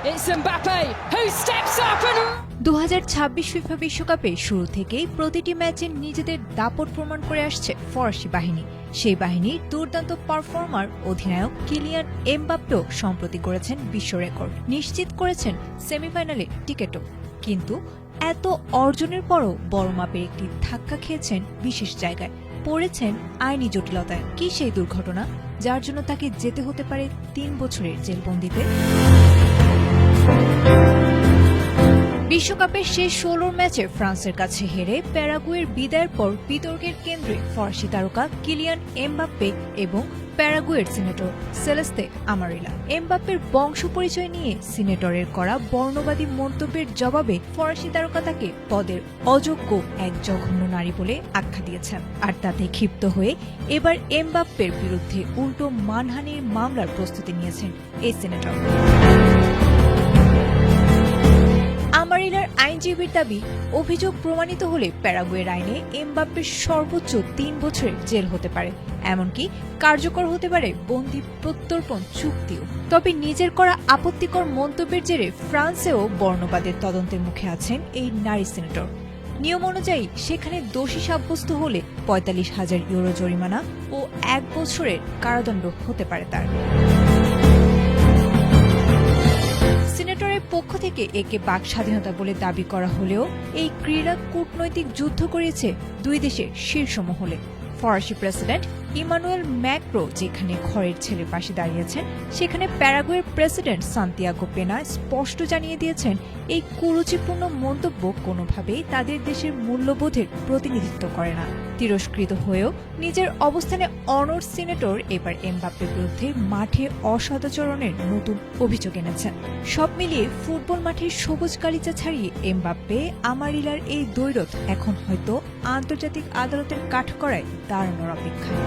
It's Mbappe who steps up and 2026 FIFA বিশ্বকাপে শুরু থেকেই প্রতিটি ম্যাচে নিজেদের দাপট প্রমাণ করে আসছে ফরাসি বাহিনী। সেই বাহিনীর দুর্দান্ত পারফর্মার অধিনায়ক কিলিয়ান এমবাপ্পেও সম্প্রতি করেছেন বিশ্ব রেকর্ড, নিশ্চিত করেছেন সেমিফাইনালে টিকেটও। কিন্তু এত অর্জনের পরও বড় মাপের একটি ধাক্কা খেয়েছেন বিশেষ জায়গায়, পড়েছেন আইনি জটিলতায়। কি সেই দুর্ঘটনা যার জন্য তাকে যেতে হতে পারে 3 বছরের জেলবন্দিতে? বিশ্বকাপের শেষ 16 ম্যাচে ফ্রান্সের কাছে হেরে প্যারাগুয়ের বিদায়ের পর বিতর্কের কেন্দ্রে ফরাসি তারকা কিলিয়ান এমবাপ্পে এবং প্যারাগুয়ের সিনেটর সেলেস্তে আমারিলা। এমবাপ্পের বংশ পরিচয় নিয়ে সিনেটরের করা বর্ণবাদী মন্তব্যের জবাবে ফরাসি তারকা তাকে পদের অযোগ্য এক জঘন্য নারী বলে আখ্যা দিয়েছেন। আর তাতে ক্ষিপ্ত হয়ে এবার এমবাপ্পের বিরুদ্ধে উল্টো মানহানির মামলার প্রস্তুতি নিয়েছেন এই সিনেটর। আমারিলার আইনজীবীর দাবি, অভিযোগ প্রমাণিত হলে প্যারাগুয়ের আইনে এমবাপ্পের সর্বোচ্চ 3 বছরের জেল হতে পারে, এমনকি কার্যকর হতে পারে বন্দি প্রত্যর্পণ চুক্তিও। তবে নিজের করা আপত্তিকর মন্তব্যের জেরে ফ্রান্সেও বর্ণবাদের তদন্তের মুখে আছেন এই নারী সিনেটর। নিয়ম অনুযায়ী সেখানে দোষী সাব্যস্ত হলে 45,000 ইউরো জরিমানা ও 1 বছরের কারাদণ্ড হতে পারে তার। সিনেটরের পক্ষ থেকে একে বাক স্বাধীনতা বলে দাবি করা হলেও এই ক্রীড়া কূটনৈতিক যুদ্ধ করিয়েছে দুই দেশের শীর্ষ মহলে। ফরাসি প্রেসিডেন্ট ইমানুয়েল ম্যাক্রো যেখানে ঘরের ছেলের পাশে দাঁড়িয়েছেন, সেখানে প্যারাগুয়ের প্রেসিডেন্ট সান্তিয়াগো পেনা স্পষ্ট জানিয়ে দিয়েছেন এই কুরুচিপূর্ণ মন্তব্য কোনোভাবেই তাদের দেশের মূল্যবোধের প্রতিনিধিত্ব করে না। তিরস্কৃত হয়েও নিজের অবস্থানে অনড় সিনেটর এবার এমবাপ্পের বিরুদ্ধে মাঠে অসদাচরণের নতুন অভিযোগ এনেছেন। সব মিলিয়ে ফুটবল মাঠের সবুজ গালিচা ছাড়িয়ে এমবাপ্পে আমারিলার এই দ্বৈরথ এখন হয়তো আন্তর্জাতিক আদালতের কাঠগড়ায় দাঁড়ানোর অপেক্ষায়।